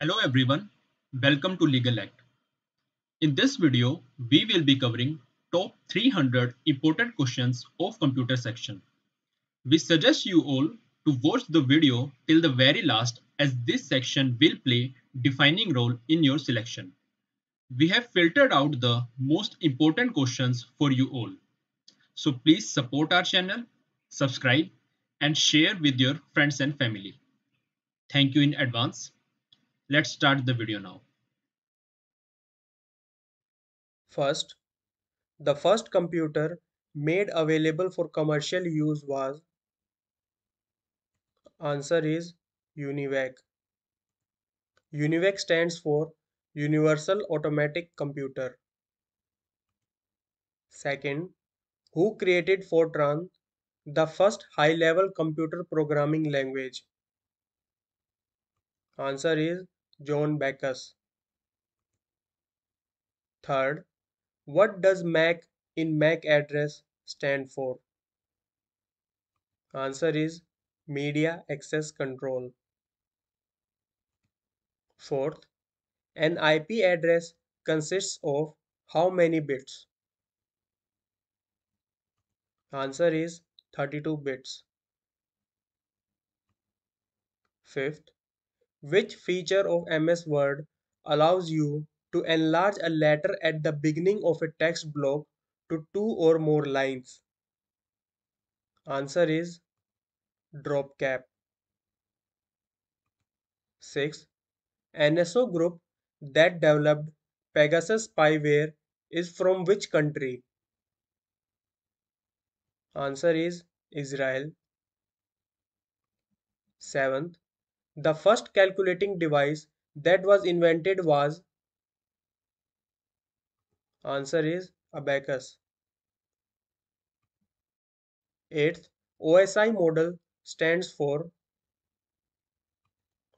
Hello everyone, welcome to Legal Act. In this video, we will be covering top 300 important questions of computer section. We suggest you all to watch the video till the very last as this section will play defining role in your selection. We have filtered out the most important questions for you all. So please support our channel, subscribe and share with your friends and family. Thank you in advance. Let's start the video now. First, the first computer made available for commercial use was answer is UNIVAC. UNIVAC stands for Universal Automatic Computer. Second, who created Fortran, the first high-level computer programming language? Answer is John Backus. Third, what does MAC in MAC address stand for? Answer is Media Access Control. Fourth, an IP address consists of how many bits? Answer is 32 bits. Fifth, which feature of MS Word allows you to enlarge a letter at the beginning of a text block to two or more lines? Answer is drop cap. Sixth, NSO group that developed Pegasus spyware is from which country? Answer is Israel. Seventh, the first calculating device that was invented was answer is abacus. Eighth, OSI model stands for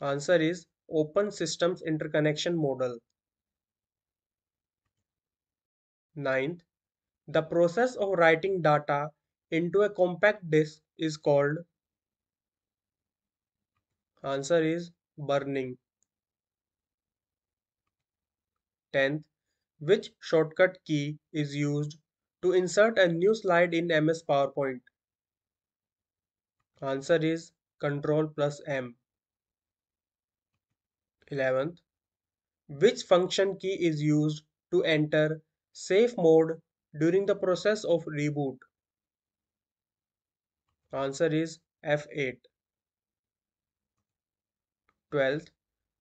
answer is Open Systems Interconnection Model. Ninth, the process of writing data into a compact disk is called answer is burning. 10th, which shortcut key is used to insert a new slide in MS PowerPoint? Answer is Ctrl plus M. 11th, which function key is used to enter safe mode during the process of reboot? Answer is F8. 12th,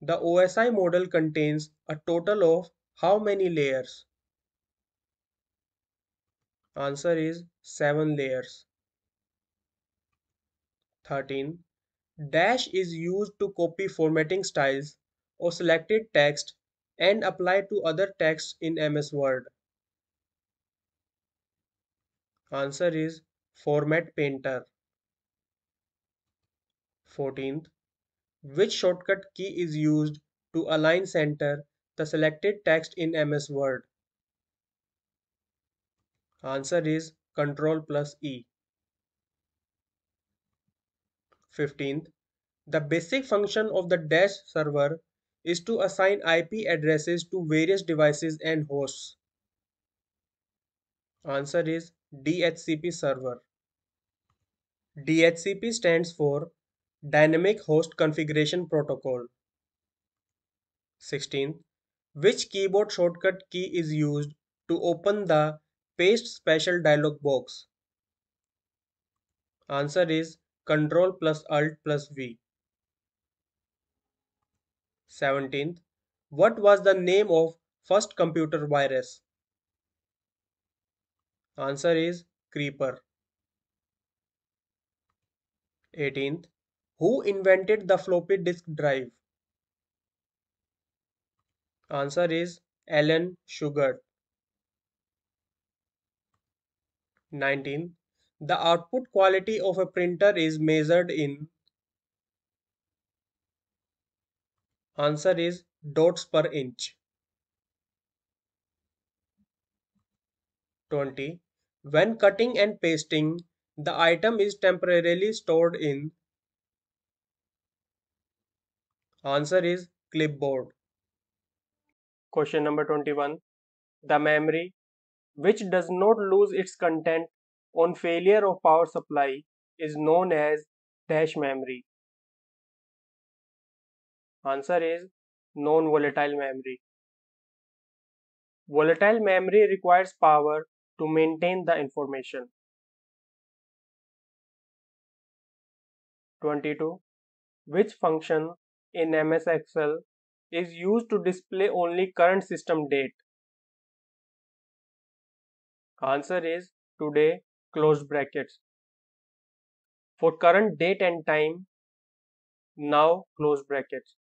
the OSI model contains a total of how many layers? Answer is 7 layers. 13. Dash is used to copy formatting styles or selected text and apply to other texts in MS Word. Answer is Format Painter. 14th, which shortcut key is used to align center the selected text in MS Word? Answer is Ctrl plus E. 15th, the basic function of the Dash server is to assign IP addresses to various devices and hosts. Answer is DHCP server. DHCP stands for Dynamic Host Configuration Protocol. 16th, which keyboard shortcut key is used to open the Paste Special dialog box? Answer is Ctrl plus Alt plus V. 17th, what was the name of first computer virus? Answer is Creeper. 18th, who invented the floppy disk drive? Answer is Alan Shugart. 19th, the output quality of a printer is measured in answer is dots per inch. 20. When cutting and pasting, the item is temporarily stored in answer is clipboard. Question number 21. The memory, which does not lose its content on failure of power supply, is known as dash memory. Answer is non-volatile memory. Volatile memory requires power to maintain the information. 22. Which function in MS Excel is used to display only current system date? Answer is today closed brackets. For current date and time, now closed brackets.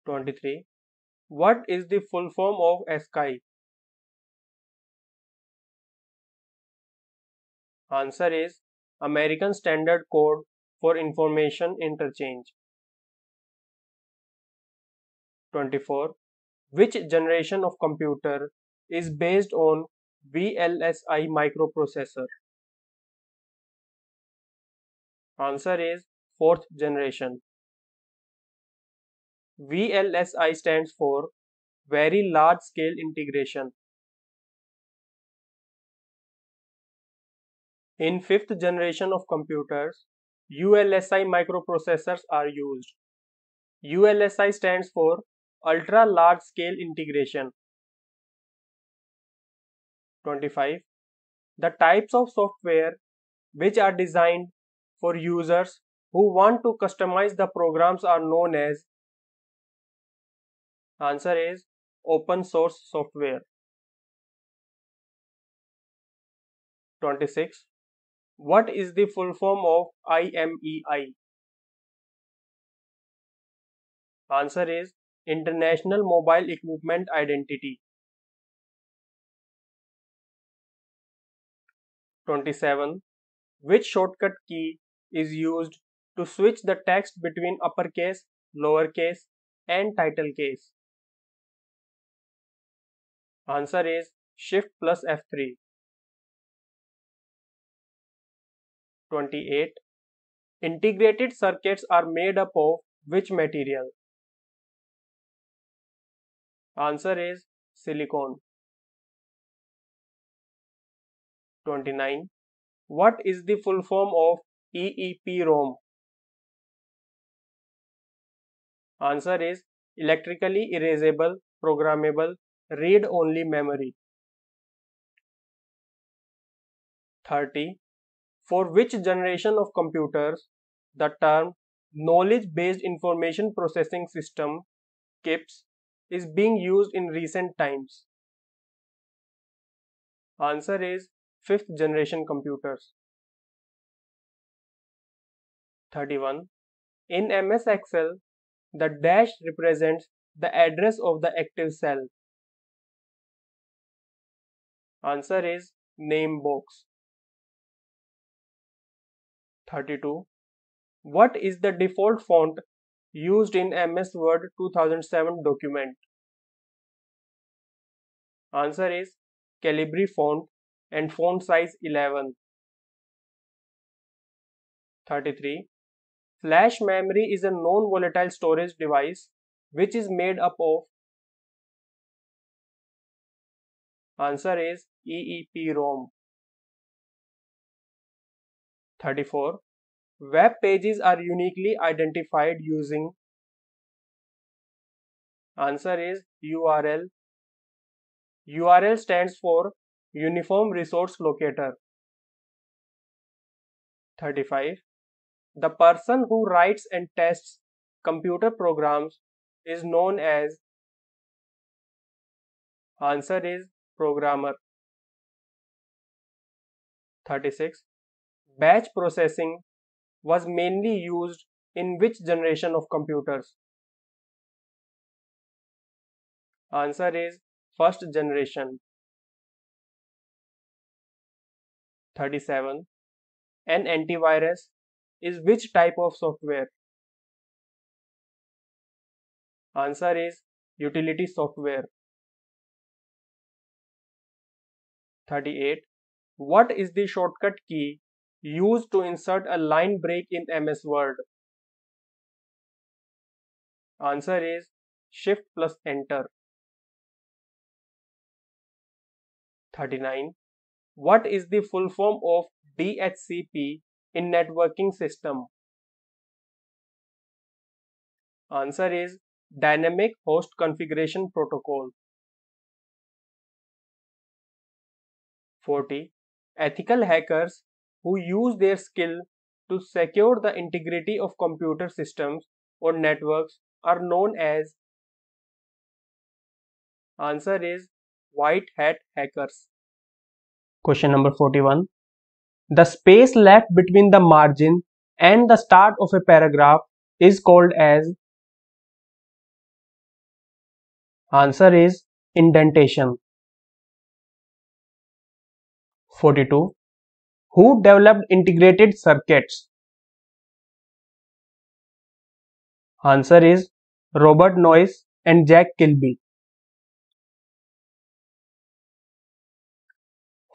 23. What is the full form of ASCII? Answer is American Standard Code for Information Interchange. 24. Which generation of computer is based on VLSI microprocessor? Answer is fourth generation. VLSI stands for Very Large Scale Integration. In fifth generation of computers, ULSI microprocessors are used. ULSI stands for Ultra Large Scale Integration. 25. The types of software which are designed for users who want to customize the programs are known as. Answer is open source software. 26. What is the full form of IMEI? Answer is International Mobile Equipment Identity. 27. Which shortcut key is used to switch the text between uppercase, lowercase, and title case? Answer is Shift plus F3. 28. Integrated circuits are made up of which material? Answer is silicon. 29. What is the full form of EEPROM? Answer is electrically erasable, programmable, read-only memory. 30. For which generation of computers the term Knowledge-Based Information Processing System (CIPS) is being used in recent times? Answer is fifth generation computers. 31. In MS Excel, the dash represents the address of the active cell. Answer is name box. 32. What is the default font used in MS Word 2007 document? Answer is Calibri font and font size 11. 33. Flash memory is a non-volatile storage device which is made up of. Answer is EEPROM. 34. Web pages are uniquely identified using. Answer is URL. URL stands for Uniform Resource Locator. 35. The person who writes and tests computer programs is known as. Answer is programmer. 36. Batch processing was mainly used in which generation of computers? Answer is first generation. 37. An antivirus is which type of software? Answer is utility software. 38. What is the shortcut key used to insert a line break in MS Word? Answer is Shift plus Enter. 39. What is the full form of DHCP in networking system? Answer is Dynamic Host Configuration Protocol. 40. Ethical hackers who use their skill to secure the integrity of computer systems or networks are known as. Answer is white hat hackers. Question number 41. The space left between the margin and the start of a paragraph is called as. Answer is indentation. 42. Who developed integrated circuits? Answer is Robert Noyce and Jack Kilby.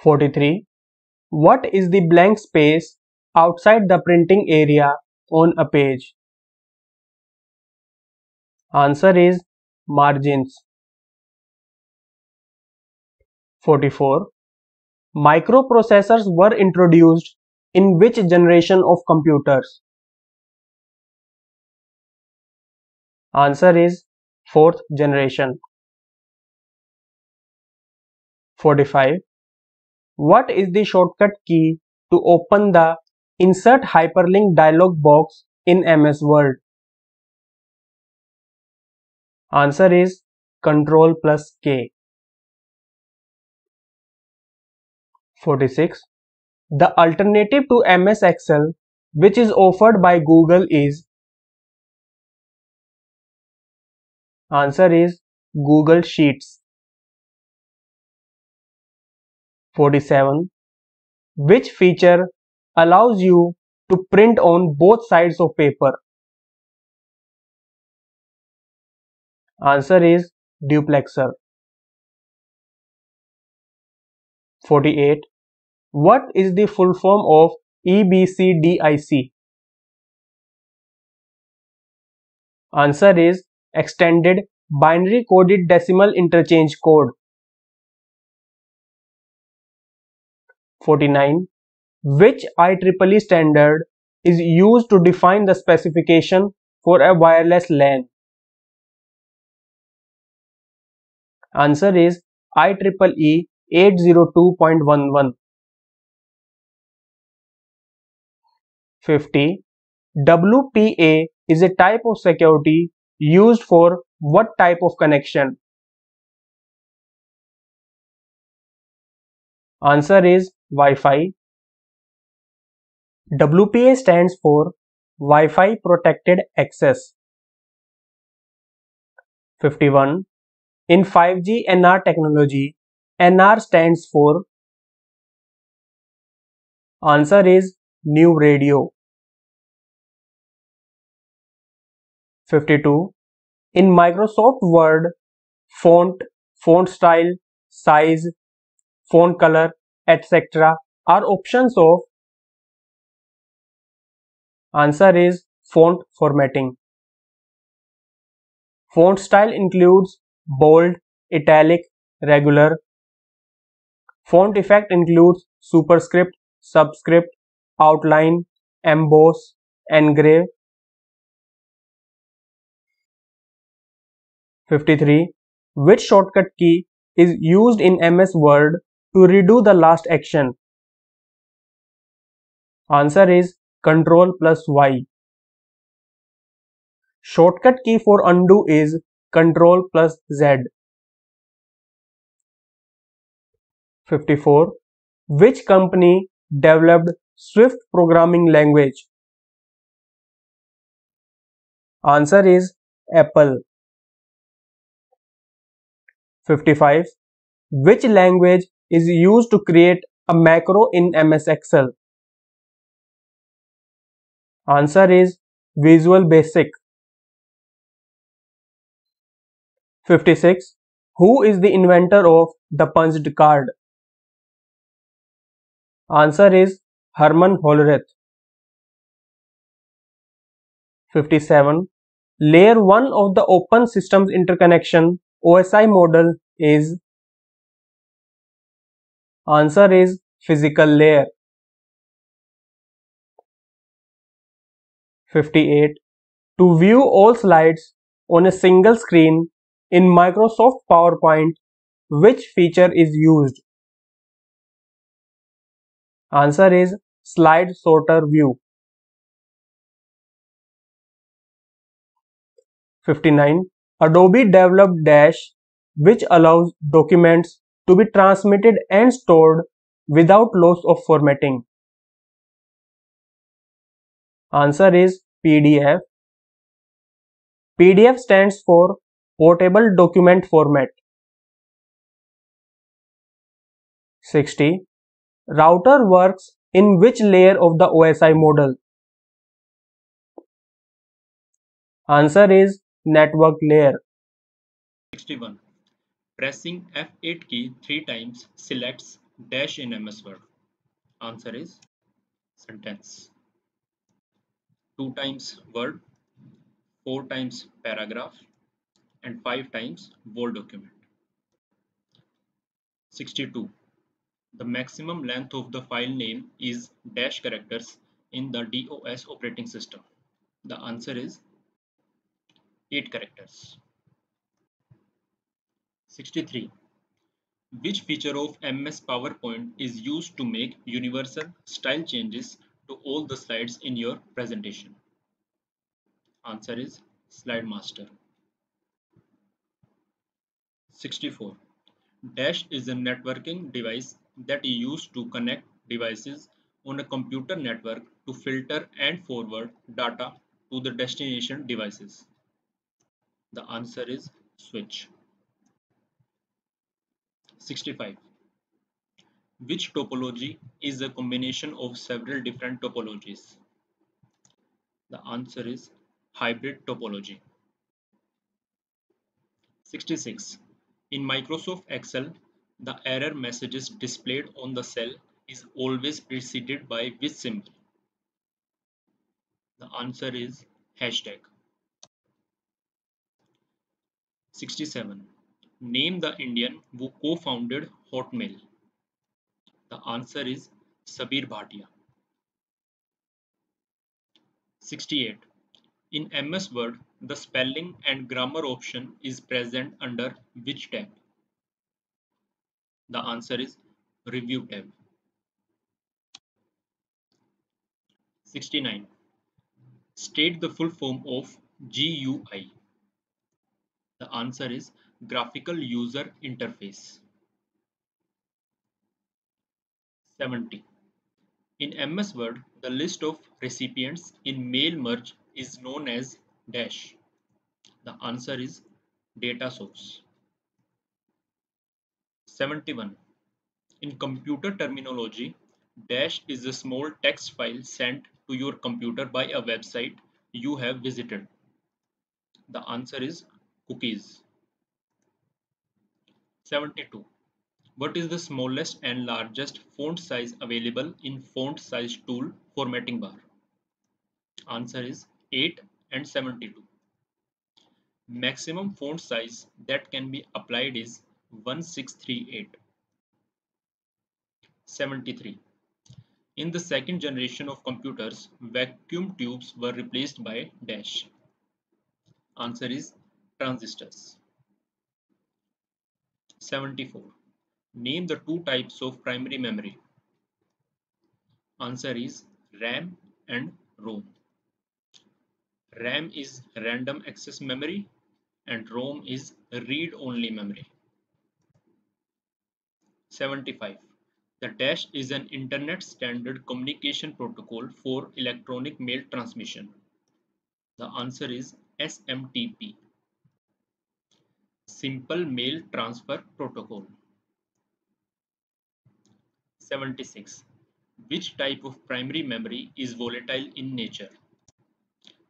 43. What is the blank space outside the printing area on a page? Answer is margins. 44. Microprocessors were introduced in which generation of computers? Answer is fourth generation. 45. What is the shortcut key to open the Insert Hyperlink dialog box in MS Word? Answer is Ctrl plus K. 46. The alternative to MS Excel which is offered by Google is. Answer is Google Sheets. 47. Which feature allows you to print on both sides of paper? Answer is duplexer. 48. What is the full form of EBCDIC? Answer is Extended Binary Coded Decimal Interchange Code. 49. Which IEEE standard is used to define the specification for a wireless LAN? Answer is IEEE 802.11. 50. WPA is a type of security used for what type of connection? Answer is Wi-Fi. WPA stands for Wi-Fi Protected Access. 51. In 5G NR technology, NR stands for. Answer is New Radio. 52. In Microsoft Word, font, font style, size, font color, etc. are options of. Answer is font formatting. Font style includes bold, italic, regular. Font effect includes superscript, subscript, outline, emboss, engrave. 53. Which shortcut key is used in MS Word to redo the last action? Answer is Ctrl plus Y. Shortcut key for undo is Ctrl plus Z. 54. Which company developed Swift programming language? Answer is Apple. 55. Which language is used to create a macro in MS Excel? Answer is Visual Basic. 56. Who is the inventor of the punched card? Answer is Herman Hollerith. 57. Layer 1 of the Open Systems Interconnection OSI model is? Answer is physical layer. 58. To view all slides on a single screen in Microsoft PowerPoint, which feature is used? Answer is slide sorter view. 59. Adobe developed Dash, which allows documents to be transmitted and stored without loss of formatting. Answer is PDF. PDF stands for Portable Document Format. 60. Router works in which layer of the OSI model? Answer is network layer. 61. Pressing F8 key 3 times selects dash in MS Word. Answer is sentence. 2 times word, 4 times paragraph, and 5 times Word document. 62. The maximum length of the file name is dash characters in the DOS operating system. The answer is 8 characters. 63. Which feature of MS PowerPoint is used to make universal style changes to all the slides in your presentation? Answer is Slide Master. 64. Dash is a networking device that is used to connect devices on a computer network to filter and forward data to the destination devices. The answer is switch. 65. Which topology is a combination of several different topologies? The answer is hybrid topology. 66. In Microsoft Excel, the error messages displayed on the cell is always preceded by which symbol? The answer is hashtag. 67. Name the Indian who co-founded Hotmail. The answer is Sabir Bhatia. 68. In MS Word, the spelling and grammar option is present under which tab? The answer is Review tab. 69. State the full form of GUI. The answer is Graphical User Interface. 70. In MS Word, the list of recipients in mail merge is known as dash. The answer is data source. 71. In computer terminology, dash is a small text file sent to your computer by a website you have visited. The answer is cookies. 72. What is the smallest and largest font size available in font size tool formatting bar? Answer is 8 and 72. Maximum font size that can be applied is 1638. 73. In the second generation of computers, vacuum tubes were replaced by dash. Answer is transistors. 74. Name the two types of primary memory. Answer is RAM and ROM. RAM is random access memory and ROM is read-only memory. 75. The dash is an internet standard communication protocol for electronic mail transmission. The answer is SMTP. Simple Mail Transfer Protocol. 76. Which type of primary memory is volatile in nature?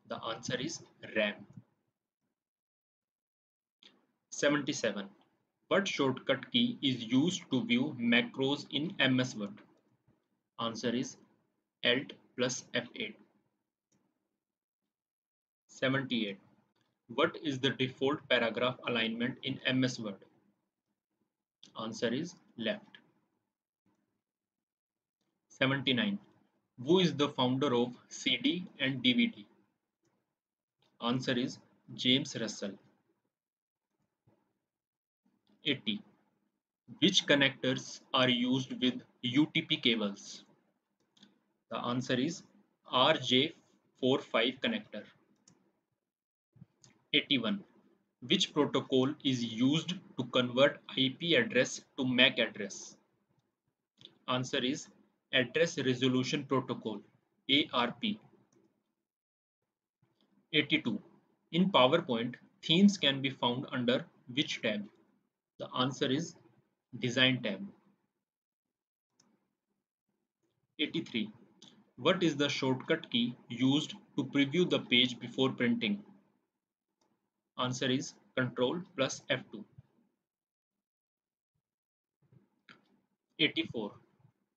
The answer is RAM. 77. What shortcut key is used to view macros in MS Word? Answer is Alt plus F8. 78. What is the default paragraph alignment in MS Word? Answer is left. 79. Who is the founder of CD and DVD? Answer is James Russell. 80. Which connectors are used with UTP cables? The answer is RJ45 connector. 81. Which protocol is used to convert IP address to MAC address? Answer is Address Resolution Protocol, ARP. 82. In PowerPoint, themes can be found under which tab? The answer is Design tab. 83. What is the shortcut key used to preview the page before printing? Answer is Ctrl plus F2. 84.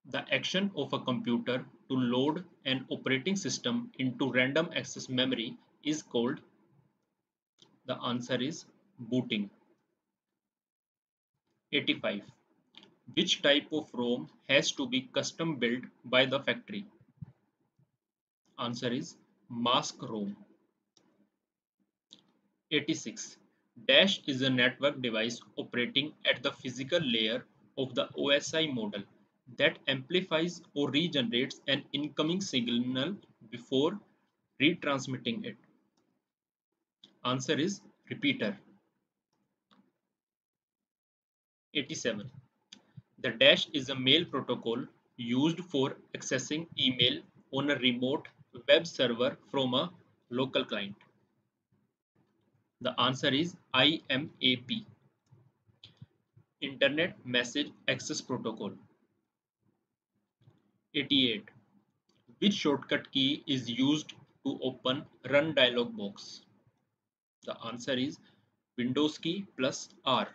The action of a computer to load an operating system into random access memory is called. The answer is booting. 85. Which type of ROM has to be custom built by the factory? Answer is mask ROM. 86. Dash is a network device operating at the physical layer of the OSI model that amplifies or regenerates an incoming signal before retransmitting it. Answer is repeater. 87. The dash is a mail protocol used for accessing email on a remote web server from a local client. The answer is IMAP, Internet Message Access Protocol. 88. Which shortcut key is used to open Run dialog box? The answer is Windows key plus R.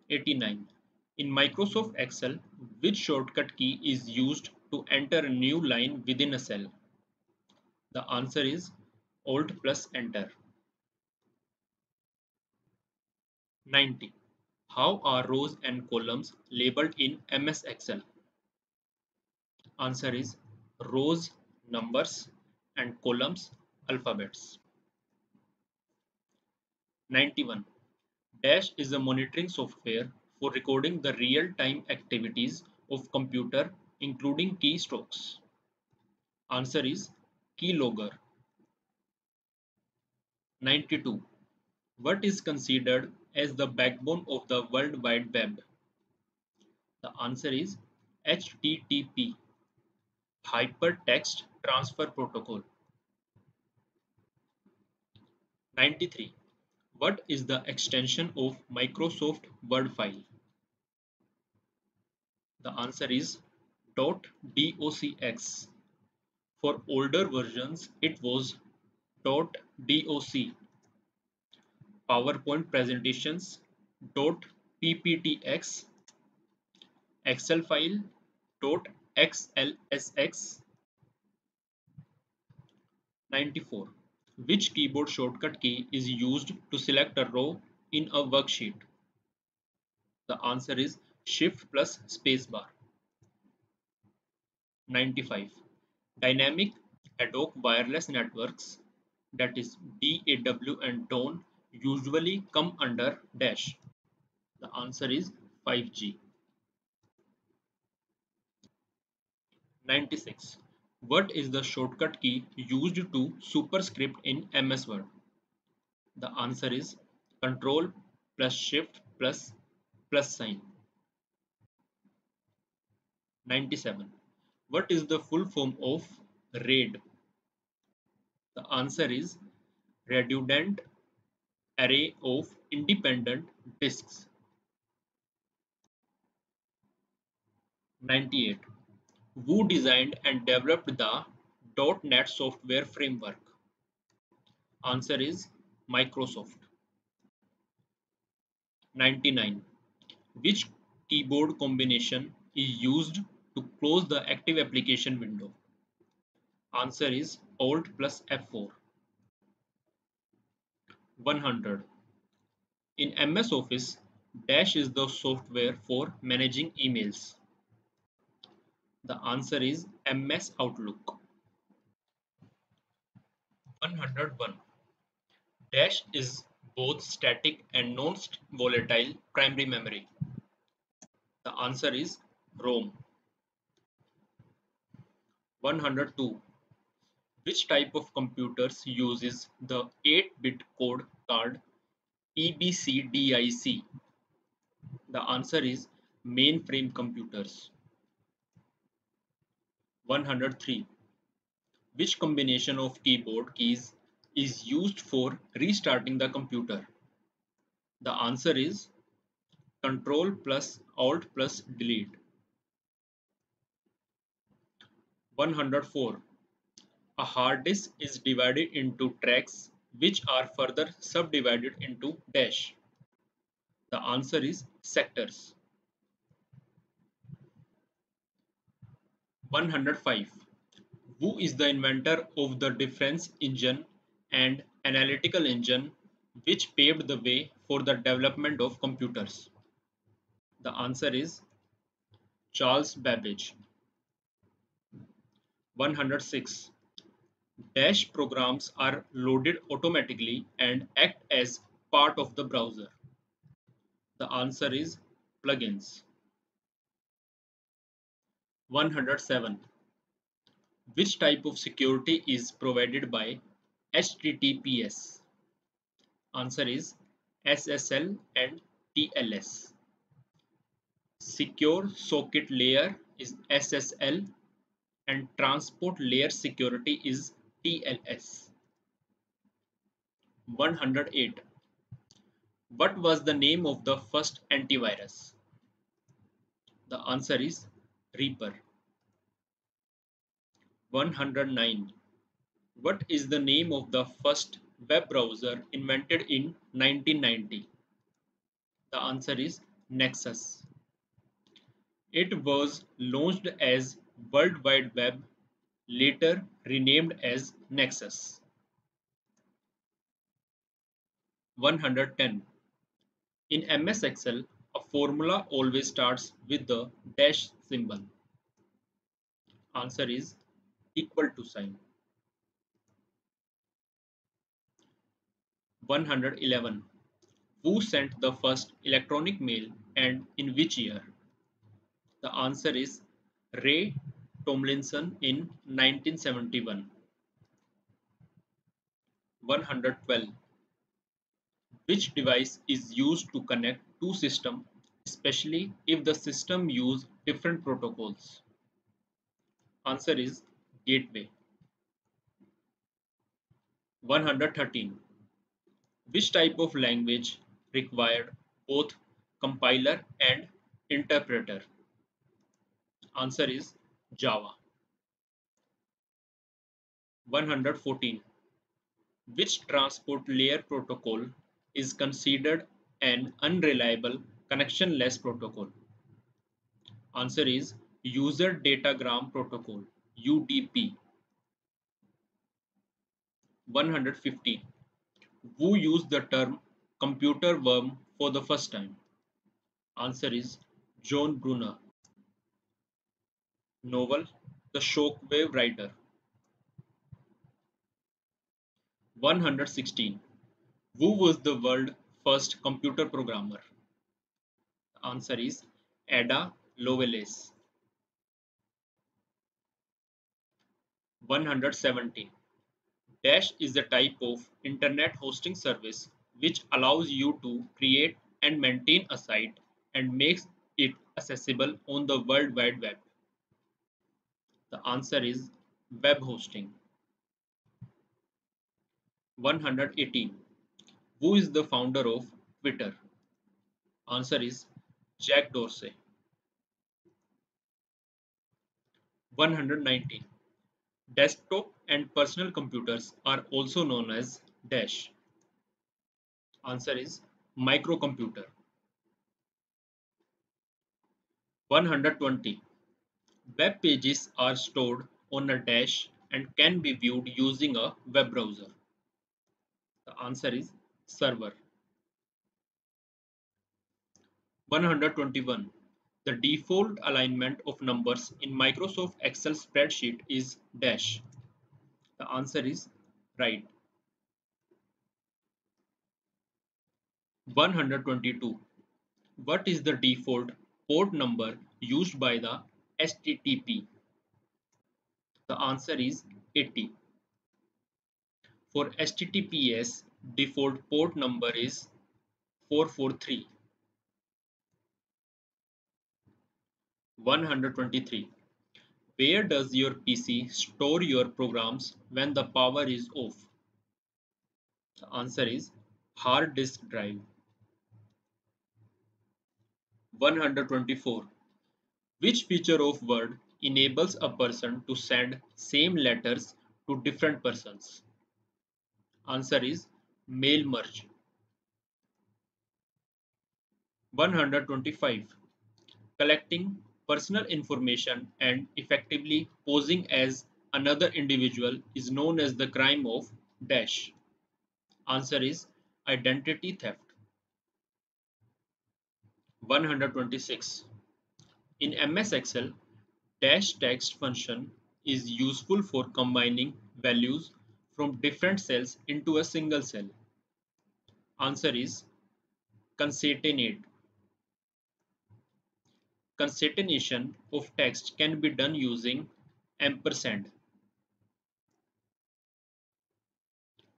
89. In Microsoft Excel, which shortcut key is used to enter a new line within a cell? The answer is Alt plus Enter. 90. How are rows and columns labeled in MS Excel? Answer is rows numbers and columns alphabets. 91. Dash is a monitoring software for recording the real-time activities of computer including keystrokes. Answer is keylogger. 92. What is considered as the backbone of the World Wide Web? The answer is HTTP, Hypertext Transfer Protocol. 93. What is the extension of Microsoft Word file? The answer is .docx. For older versions, it was .doc. PowerPoint presentations .pptx. Excel file .xlsx. 94. Which keyboard shortcut key is used to select a row in a worksheet? The answer is Shift plus spacebar. 95. Dynamic ad hoc wireless networks, that is DAW and tone, usually come under dash. The answer is 5G. 96. What is the shortcut key used to superscript in MS Word? The answer is Control plus Shift plus plus sign. 97. What is the full form of RAID? The answer is Redundant Array of Independent Disks. 98. Who designed and developed the .NET software framework? Answer is Microsoft. 99. Which keyboard combination is used to close the active application window? Answer is Alt plus F4. 100. In MS Office, Dash is the software for managing emails. The answer is MS Outlook. 101. Dash is both static and non-volatile primary memory. The answer is ROM. 102. Which type of computers uses the 8-bit code called EBCDIC? The answer is mainframe computers. 103. Which combination of keyboard keys is used for restarting the computer? The answer is Control plus Alt plus Delete. 104. A hard disk is divided into tracks which are further subdivided into dash. The answer is sectors. 105. Who is the inventor of the difference engine and analytical engine which paved the way for the development of computers? The answer is Charles Babbage. 106. Dash programs are loaded automatically and act as part of the browser. The answer is plugins. 107. Which type of security is provided by HTTPS? Answer is SSL and TLS. Secure socket layer is SSL and transport layer security is TLS. 108. What was the name of the first antivirus? The answer is Reaper. 109. What is the name of the first web browser invented in 1990? The answer is Nexus. It was launched as World Wide Web, later renamed as Nexus. 110. In MS Excel, a formula always starts with the dash symbol. Answer is equal to sign. 111. Who sent the first electronic mail and in which year? The answer is Ray Tomlinson in 1971. 112. Which device is used to connect two systems, especially if the system use different protocols? Answer is gateway. 113. Which type of language required both compiler and interpreter? Answer is Java. 114. Which transport layer protocol is considered an unreliable connectionless protocol? Answer is User Datagram Protocol UDP. 115. Who used the term computer worm for the first time? Answer is John Brunner. Novel The Shockwave Rider. 116. Who was the world's first computer programmer? The answer is Ada Lovelace. 117. Dash is the type of internet hosting service which allows you to create and maintain a site and makes it accessible on the World Wide Web. The answer is web hosting. 118. Who is the founder of Twitter? Answer is Jack Dorsey. 119. Desktop and personal computers are also known as Dash. Answer is microcomputer. 120. Web pages are stored on a dash and can be viewed using a web browser. The answer is server. 121. The default alignment of numbers in Microsoft Excel spreadsheet is dash. The answer is right. 122. What is the default port number used by the HTTP? The answer is 80. For HTTPS, default port number is 443. 123. Where does your PC store your programs when the power is off? The answer is hard disk drive. 124. Which feature of Word enables a person to send same letters to different persons? Answer is mail merge. 125. Collecting personal information and effectively posing as another individual is known as the crime of dash. Answer is identity theft. 126. In MS Excel, dash text function is useful for combining values from different cells into a single cell. Answer is concatenate. Concatenation of text can be done using ampersand.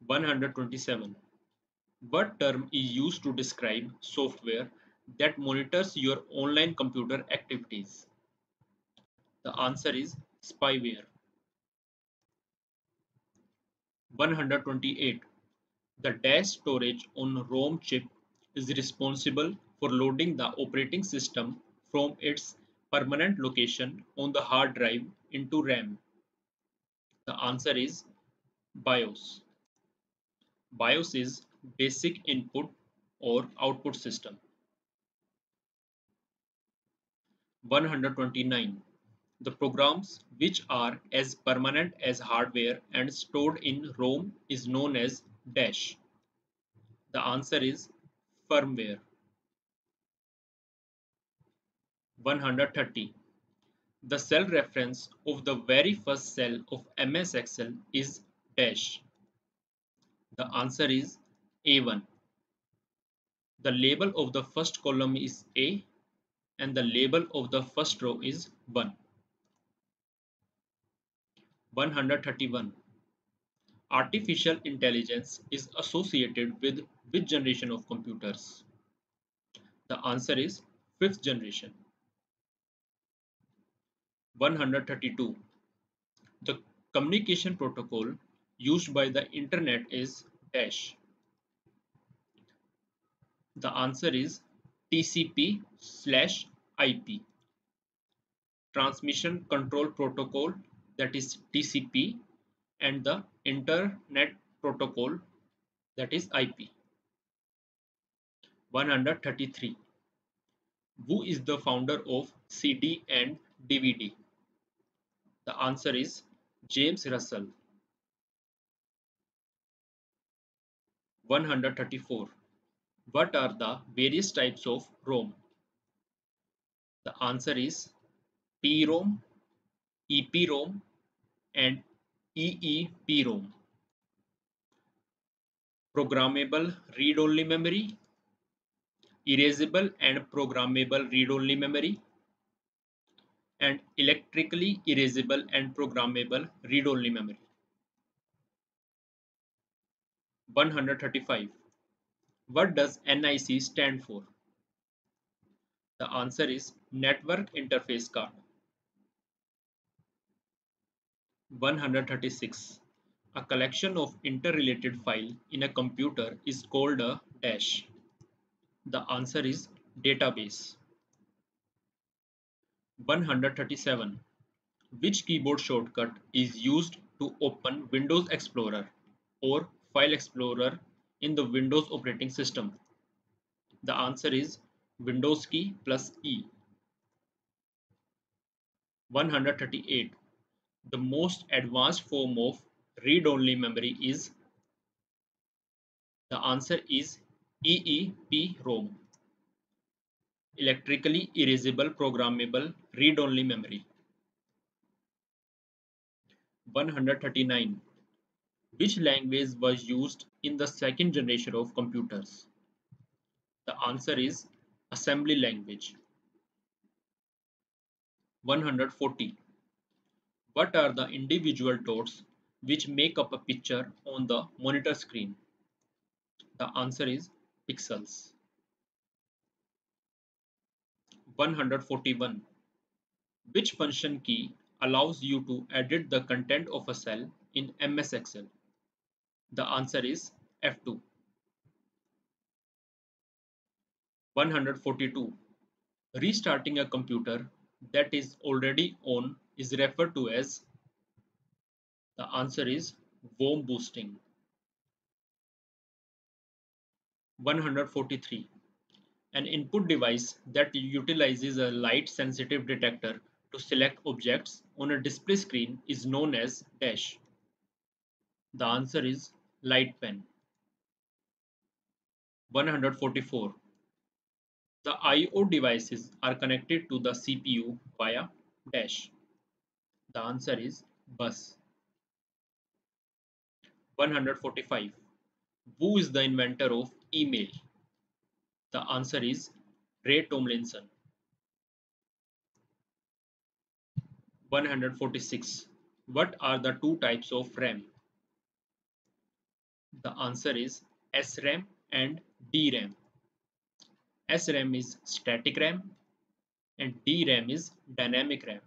127. What term is used to describe software that monitors your online computer activities? The answer is spyware. 128. The dash storage on ROM chip is responsible for loading the operating system from its permanent location on the hard drive into RAM. The answer is BIOS. BIOS is basic input or output system. 129. The programs which are as permanent as hardware and stored in ROM is known as dash. The answer is firmware. 130. The cell reference of the very first cell of MS Excel is dash. The answer is A1. The label of the first column is A and the label of the first row is 1. 131. Artificial intelligence is associated with which generation of computers? The answer is fifth generation. 132. The communication protocol used by the internet is dash. The answer is TCP/IP. Transmission Control Protocol, that is TCP, and the Internet Protocol, that is IP. 133. Who is the founder of CD and DVD? The answer is James Russell. 134. What are the various types of ROM? The answer is PROM, EPROM, and EEPROM. Programmable read-only memory, erasable and programmable read-only memory, and electrically erasable and programmable read-only memory. 135. What does NIC stand for? The answer is Network Interface Card. 136. A collection of interrelated files in a computer is called a dash. The answer is database. 137. Which keyboard shortcut is used to open Windows Explorer or File Explorer in the Windows operating system? The answer is Windows key plus E. 138. The most advanced form of read-only memory is The answer is EEPROM, electrically erasable programmable read-only memory. 139. Which language was used in the second generation of computers? The answer is assembly language. 140. What are the individual dots which make up a picture on the monitor screen? The answer is pixels. 141. Which function key allows you to edit the content of a cell in MS Excel? The answer is F2. 142. Restarting a computer that is already on is referred to as. The answer is warm boosting. 143. An input device that utilizes a light sensitive detector to select objects on a display screen is known as dash. The answer is light pen. 144. The I/O devices are connected to the CPU via dash. The answer is bus. 145. Who is the inventor of email? The answer is Ray Tomlinson. 146. What are the two types of RAM? The answer is SRAM and DRAM. SRAM is static RAM and DRAM is dynamic RAM.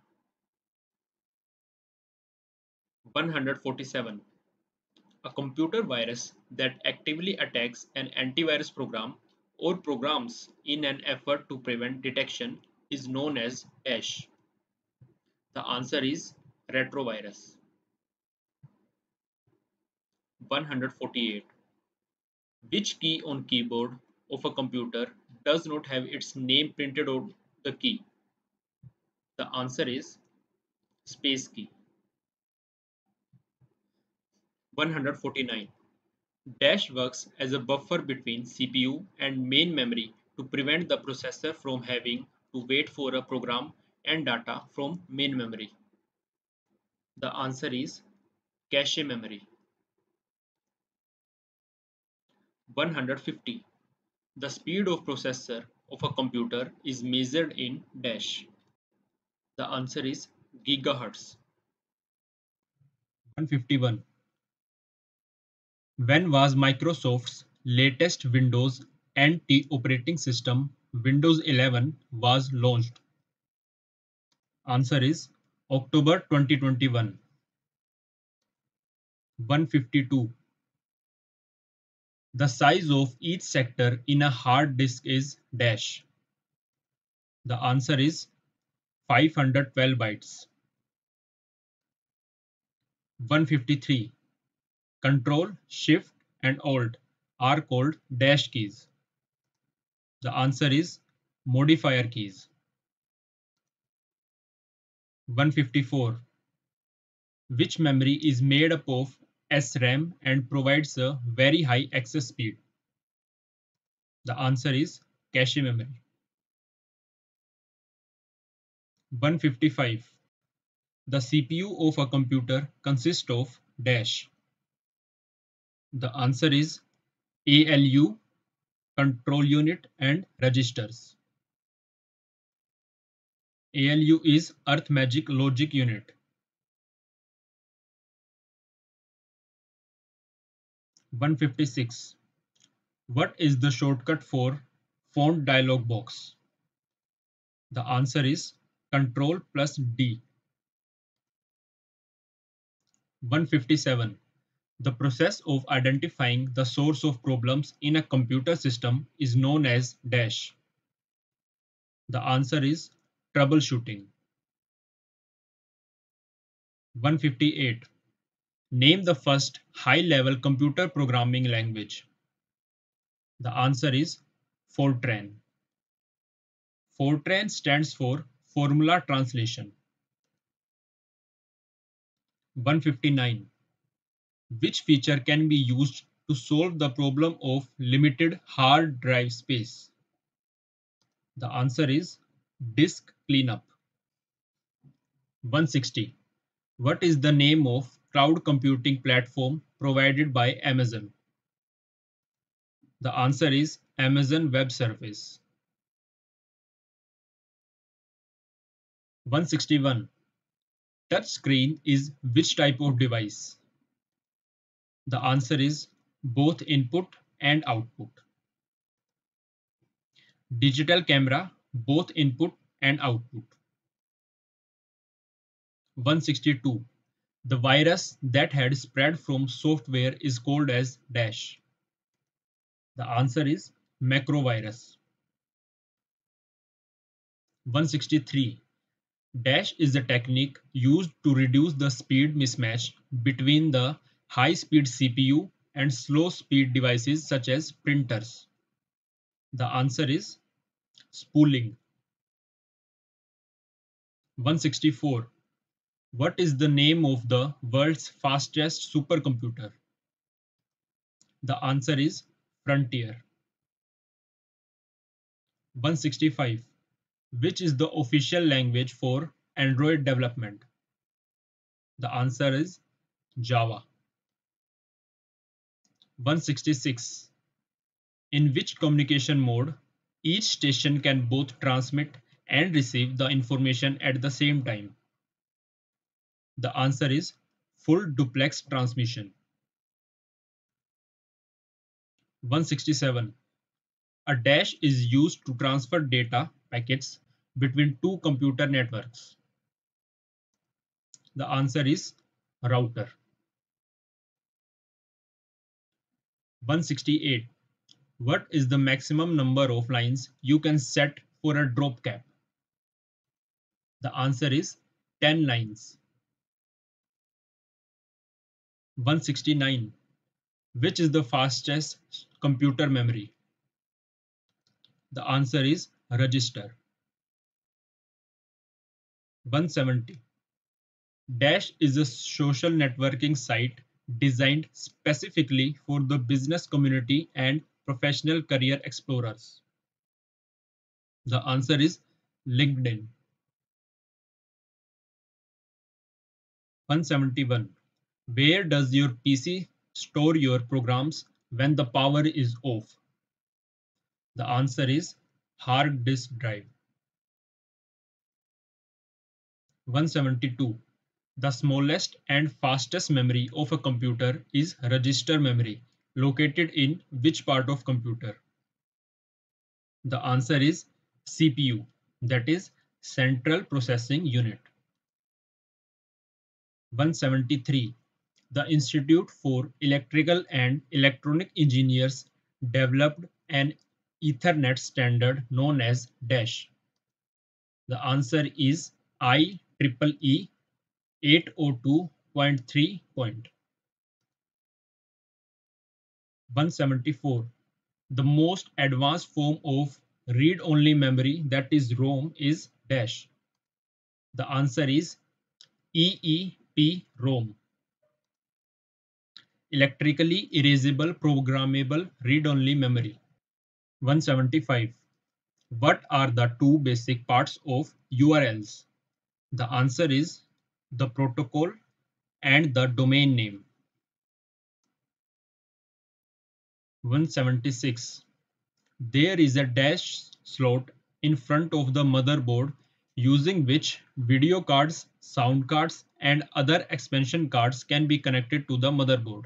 147. A computer virus that actively attacks an antivirus program or programs in an effort to prevent detection is known as dash. The answer is retrovirus. 148. Which key on keyboard of a computer does not have its name printed on the key? The answer is space key. 149. Dash works as a buffer between CPU and main memory to prevent the processor from having to wait for a program and data from main memory. The answer is cache memory. 150. The speed of processor of a computer is measured in dash. The answer is gigahertz. 151. When was Microsoft's latest Windows NT operating system, Windows 11, was launched? Answer is October 2021. 152. The size of each sector in a hard disk is dash. The answer is 512 bytes. 153. Control, Shift, and Alt are called dash keys. The answer is modifier keys. 154. Which memory is made up of SRAM and provides a very high access speed? The answer is cache memory. 155. The CPU of a computer consists of dash. The answer is ALU, control unit, and registers. ALU is arithmetic logic unit. 156. What is the shortcut for font dialog box? The answer is Control plus D. 157. The process of identifying the source of problems in a computer system is known as dash. The answer is troubleshooting. 158. Name the first high-level computer programming language. The answer is Fortran. Fortran stands for Formula Translation. 159. Which feature can be used to solve the problem of limited hard drive space? The answer is disk cleanup. 160. What is the name of cloud computing platform provided by Amazon? The answer is Amazon Web Service. 161. Touchscreen is which type of device? The answer is both input and output. Digital camera, both input and output. 162. The virus that had spread from software is called as dash. The answer is macrovirus. 163. Dash is a technique used to reduce the speed mismatch between the high-speed CPU and slow-speed devices such as printers. The answer is spooling. 164. What is the name of the world's fastest supercomputer? The answer is Frontier. 165. Which is the official language for Android development? The answer is Java. 166. In which communication mode each station can both transmit and receive the information at the same time? The answer is full duplex transmission. 167. A dash is used to transfer data packets between two computer networks. The answer is router. 168. What is the maximum number of lines you can set for a drop cap? The answer is 10 lines. 169. Which is the fastest computer memory? The answer is register. 170. Dash is a social networking site designed specifically for the business community and professional career explorers. The answer is LinkedIn. 171. Where does your PC store your programs when the power is off? The answer is hard disk drive. 172. The smallest and fastest memory of a computer is register memory, located in which part of computer? The answer is CPU, that is Central Processing Unit. 173. The Institute for Electrical and Electronic Engineers developed an Ethernet standard known as DASH. The answer is IEEE 802.3. 174. The most advanced form of read-only memory, that is ROM, is dash. The answer is EEPROM. Electrically erasable programmable read-only memory. 175. What are the two basic parts of URLs? The answer is the protocol and the domain name. 176. There is a dash slot in front of the motherboard using which video cards, sound cards, and other expansion cards can be connected to the motherboard.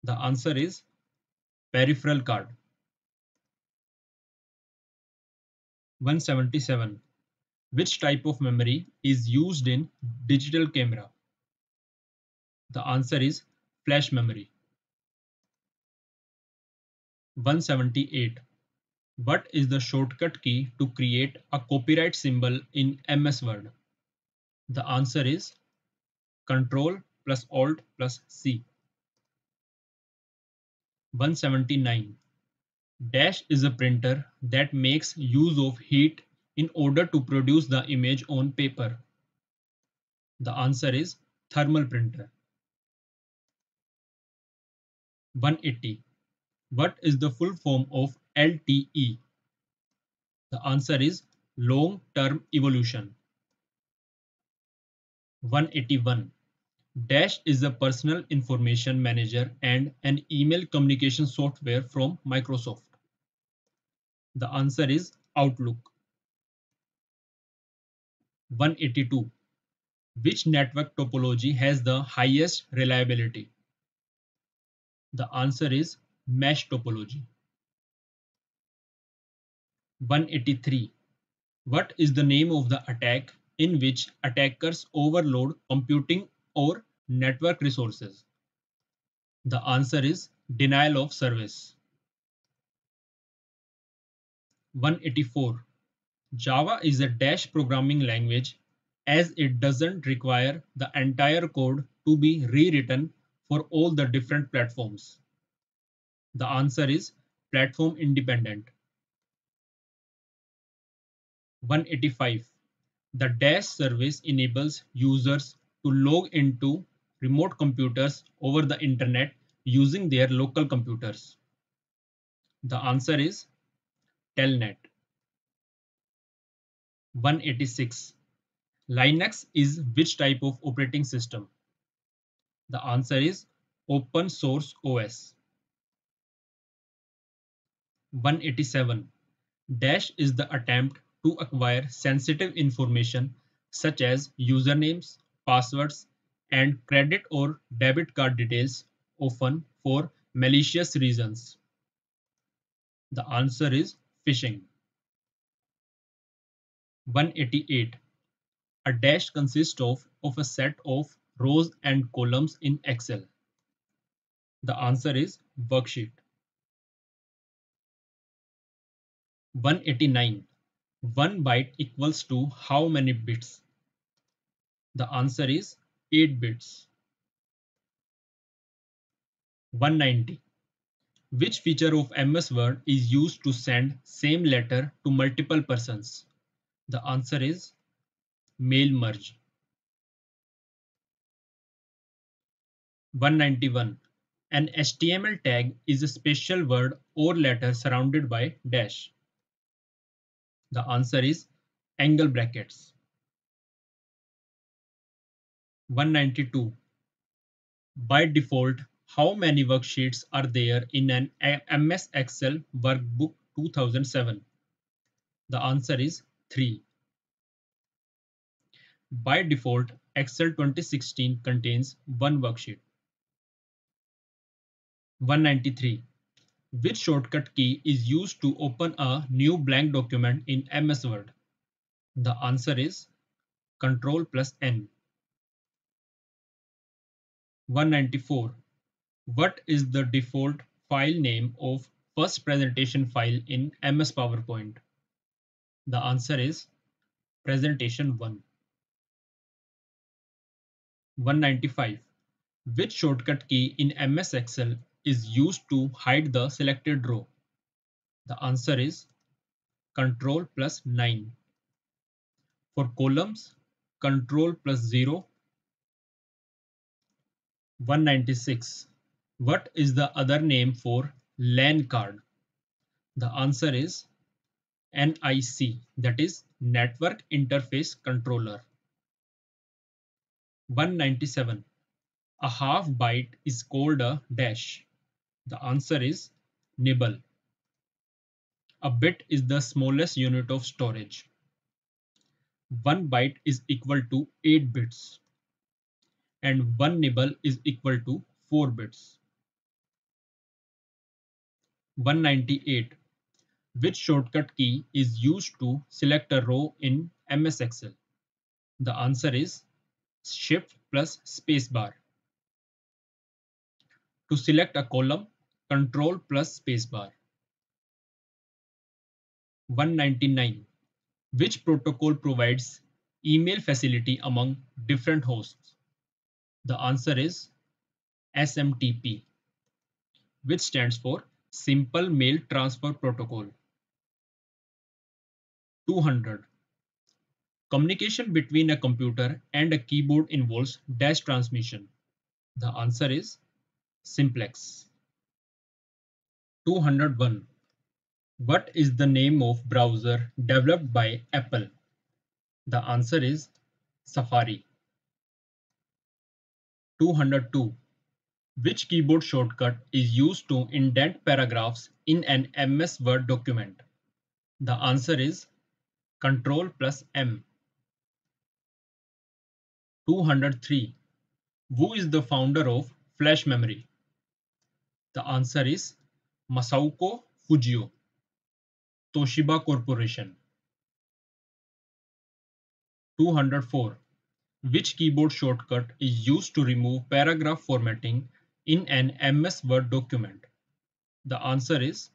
The answer is peripheral card. 177. Which type of memory is used in digital camera? The answer is flash memory. 178. What is the shortcut key to create a copyright symbol in MS Word? The answer is Ctrl plus Alt plus C. 179. Dash is a printer that makes use of heat in order to produce the image on paper. The answer is thermal printer. 180. What is the full form of LTE? The answer is long-term evolution. 181. Dash is a personal information manager and an email communication software from Microsoft. The answer is Outlook. 182. Which network topology has the highest reliability? The answer is mesh topology. 183. What is the name of the attack in which attackers overload computing or network resources? The answer is denial of service. 184. Java is a dash programming language as it doesn't require the entire code to be rewritten for all the different platforms. The answer is platform independent. 185. The Dash service enables users to log into remote computers over the internet using their local computers. The answer is Telnet. 186. Linux is which type of operating system? The answer is open source OS. 187. Dash is the attempt to acquire sensitive information such as usernames, passwords, and credit or debit card details, often for malicious reasons. The answer is phishing. 188. A dash consists of a set of rows and columns in Excel. The answer is worksheet. 189. 1 byte equals to how many bits? The answer is 8 bits. 190. Which feature of MS Word is used to send same letter to multiple persons? The answer is mail merge. 191. An HTML tag is a special word or letter surrounded by dash. The answer is angle brackets. 192. By default, how many worksheets are there in an MS Excel Workbook 2007? The answer is 3. By default, Excel 2016 contains one worksheet. 193. Which shortcut key is used to open a new blank document in MS Word? The answer is Ctrl plus N. 194. What is the default file name of first presentation file in MS PowerPoint? The answer is Presentation 1. 195. Which shortcut key in MS Excel is used to hide the selected row? The answer is Ctrl plus 9. For columns, Ctrl plus 0. 196. What is the other name for LAN card? The answer is NIC, that is Network Interface Controller. 197. A half byte is called a dash. The answer is nibble. A bit is the smallest unit of storage. 1 byte is equal to 8 bits and 1 nibble is equal to 4 bits. 198. Which shortcut key is used to select a row in MS Excel? The answer is Shift plus spacebar. To select a column, Control plus spacebar. 199. Which protocol provides email facility among different hosts? The answer is SMTP, which stands for Simple Mail Transfer Protocol. 200. Communication between a computer and a keyboard involves dash transmission. The answer is simplex. 201. What is the name of browser developed by Apple? The answer is Safari. 202. Which keyboard shortcut is used to indent paragraphs in an MS Word document? The answer is Ctrl plus M. 203. Who is the founder of flash memory? The answer is Masao Fujio, Toshiba Corporation. 204. Which keyboard shortcut is used to remove paragraph formatting in an MS Word document? The answer is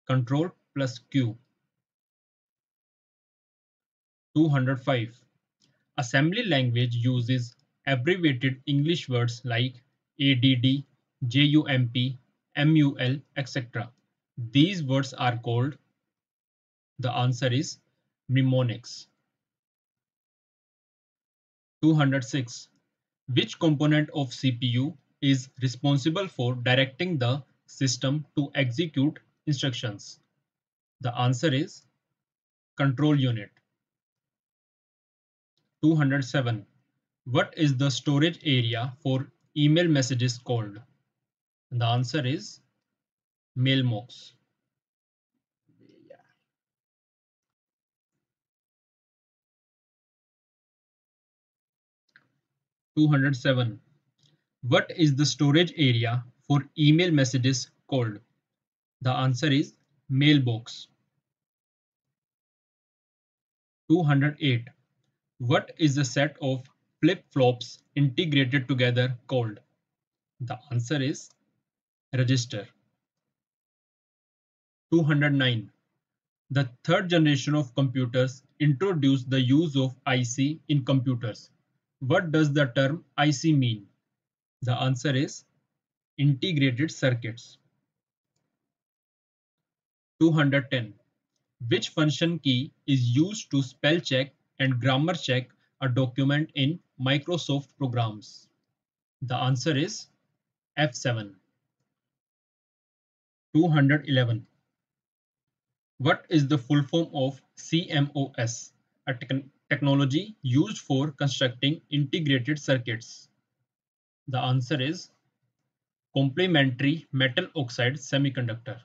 Ctrl plus Q. 205. Assembly language uses abbreviated English words like ADD, JUMP, MUL, etc. These words are called. The answer is mnemonics. 206. Which component of CPU is responsible for directing the system to execute instructions? The answer is control unit. 207. What is the storage area for email messages called? The answer is mailbox. 207. What is the storage area for email messages called? The answer is mailbox. 208. What is a set of flip-flops integrated together called? The answer is register. 209. The third generation of computers introduced the use of IC in computers. What does the term IC mean? The answer is integrated circuits. 210. Which function key is used to spell check and grammar check a document in Microsoft programs? The answer is F7. 211. What is the full form of CMOS, a technology used for constructing integrated circuits? The answer is complementary metal oxide semiconductor.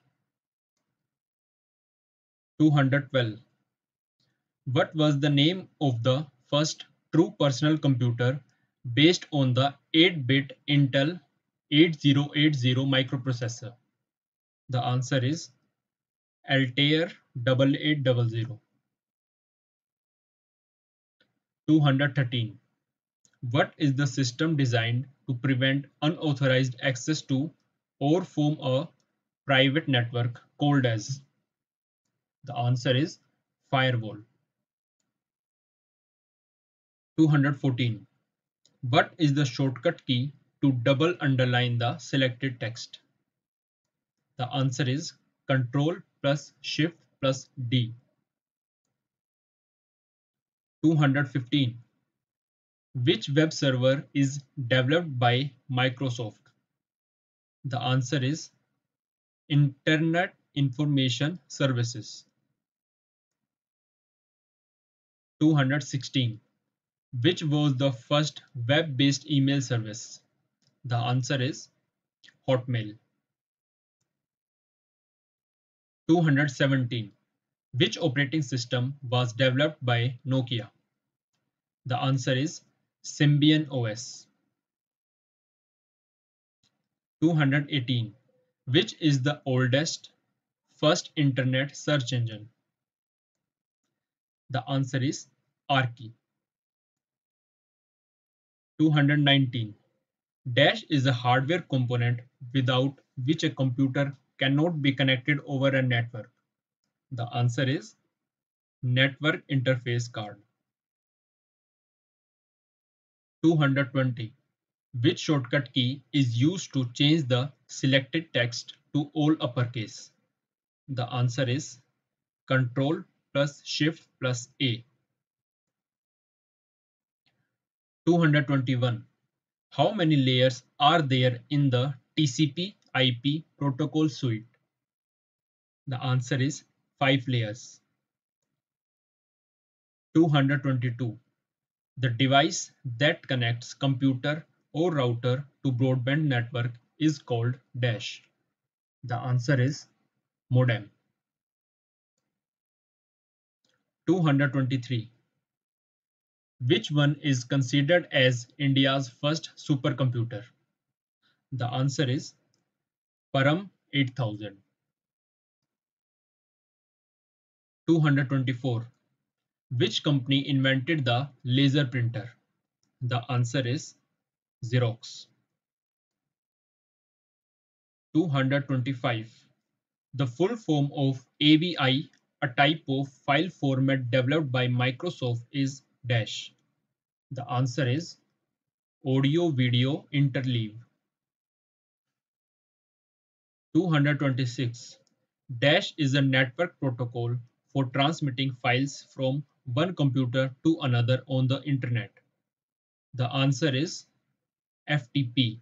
212. What was the name of the first true personal computer based on the 8-bit Intel 8080 microprocessor? The answer is Altair 8800. 213. What is the system designed to prevent unauthorized access to or form a private network called as? The answer is firewall. 214. What is the shortcut key to double underline the selected text? The answer is Control plus Shift plus D. 215. Which web server is developed by Microsoft? The answer is Internet Information Services. 216. Which was the first web-based email service? The answer is Hotmail. 217. Which operating system was developed by Nokia? The answer is Symbian OS. 218. Which is the oldest first internet search engine? The answer is Archi. 219. Dash is a hardware component without which a computer cannot be connected over a network. The answer is network interface card. 220. Which shortcut key is used to change the selected text to all uppercase? The answer is Control plus Shift plus A. 221. How many layers are there in the TCP/IP protocol suite? The answer is 5 layers. 222. The device that connects computer or router to broadband network is called dash. The answer is modem. 223. Which one is considered as India's first supercomputer? The answer is Param 8000. 224. Which company invented the laser printer? The answer is Xerox. 225. The full form of AVI, a type of file format developed by Microsoft, is dash. The answer is audio video interleave. 226. Dash is a network protocol for transmitting files from one computer to another on the internet. The answer is FTP.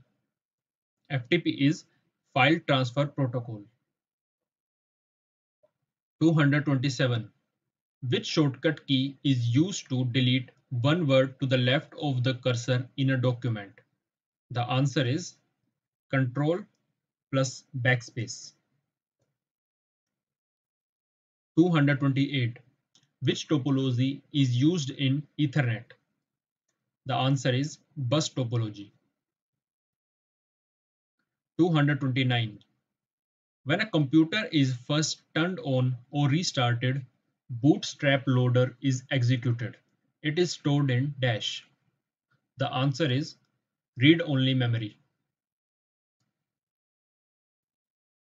FTP is File Transfer Protocol. 227. Which shortcut key is used to delete one word to the left of the cursor in a document? The answer is Control plus backspace. 228. Which topology is used in Ethernet? The answer is bus topology. 229. When a computer is first turned on or restarted, bootstrap loader is executed. It is stored in dash. The answer is read-only memory.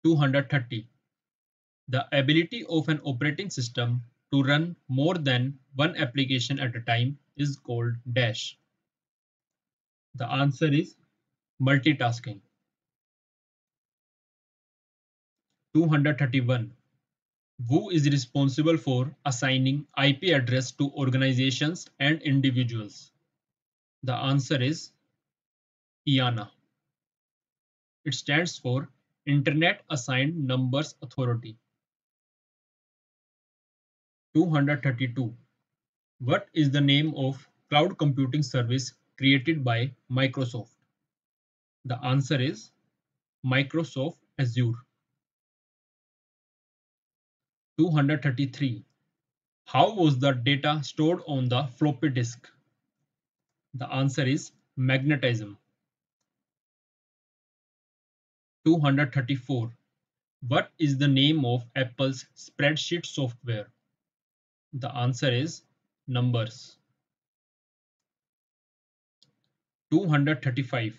230. The ability of an operating system to run more than one application at a time is called dash. The answer is multitasking. 231. Who is responsible for assigning IP address to organizations and individuals? The answer is IANA. It stands for Internet Assigned Numbers Authority. 232. What is the name of cloud computing service created by Microsoft? The answer is Microsoft Azure. 233. How was the data stored on the floppy disk? The answer is magnetism. 234. What is the name of Apple's spreadsheet software? The answer is numbers. 235.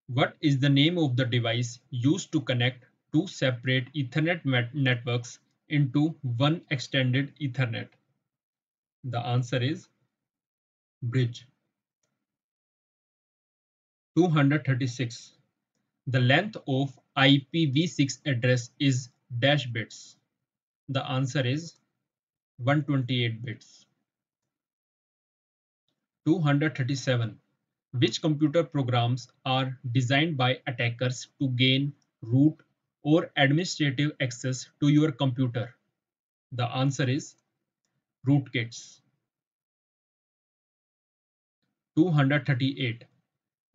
What is the name of the device used to connect two separate Ethernet networks into one extended Ethernet? The answer is bridge. 236. The length of IPv6 address is dash bits. The answer is 128 bits. 237. Which computer programs are designed by attackers to gain root or administrative access to your computer? The answer is rootkits. 238.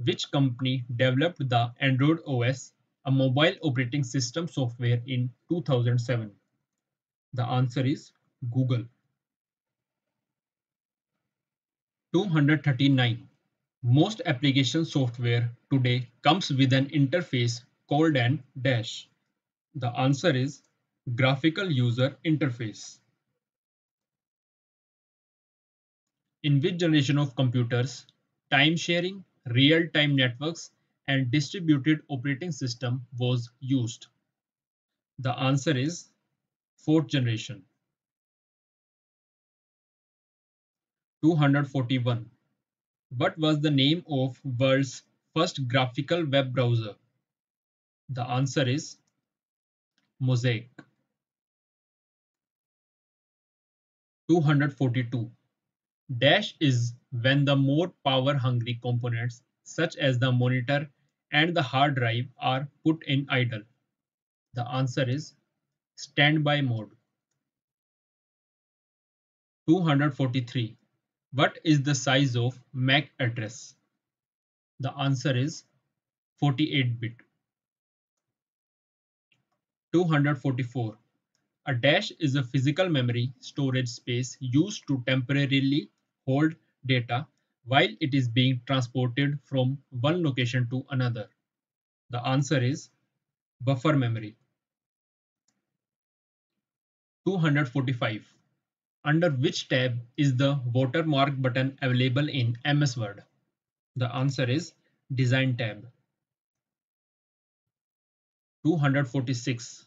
Which company developed the Android OS, a mobile operating system software, in 2007? The answer is Google. 239. Most application software today comes with an interface called an dash. The answer is graphical user interface. In which generation of computers, time sharing, real-time networks, and distributed operating system was used? The answer is fourth generation. 241. What was the name of world's first graphical web browser? The answer is Mosaic. 242. Dash is when the more power-hungry components such as the monitor and the hard drive are put in idle. The answer is Standby mode. 243. What is the size of MAC address? The answer is 48-bit. 244. A dash is a physical memory storage space used to temporarily hold data while it is being transported from one location to another. The answer is buffer memory. 245. Under which tab is the watermark button available in MS Word? The answer is Design tab. 246.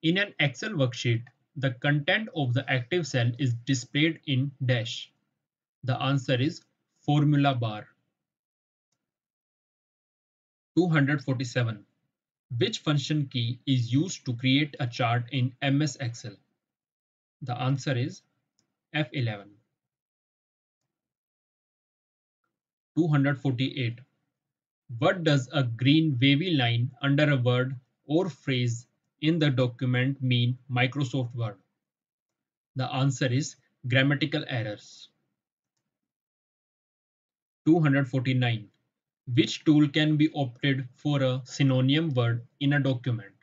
In an Excel worksheet, the content of the active cell is displayed in dash. The answer is formula bar. 247. Which function key is used to create a chart in MS Excel? The answer is F11. 248. What does a green wavy line under a word or phrase in the document mean Microsoft Word? The answer is grammatical errors. 249. Which tool can be opted for a synonym word in a document?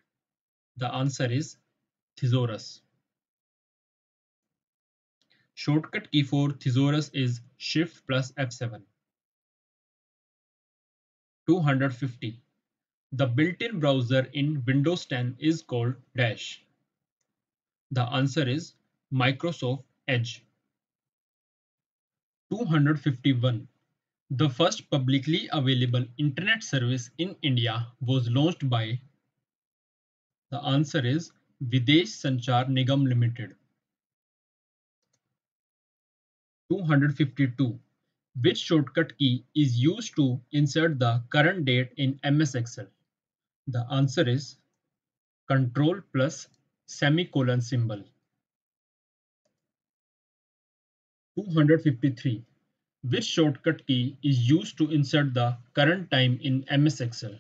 The answer is thesaurus. Shortcut key for thesaurus is Shift plus F7. 250. The built-in browser in Windows 10 is called dash. The answer is Microsoft Edge. 251. The first publicly available internet service in India was launched by. The answer is Videsh Sanchar Nigam Limited. 252. Which shortcut key is used to insert the current date in MS Excel? The answer is Control plus semicolon symbol. 253. Which shortcut key is used to insert the current time in MS Excel?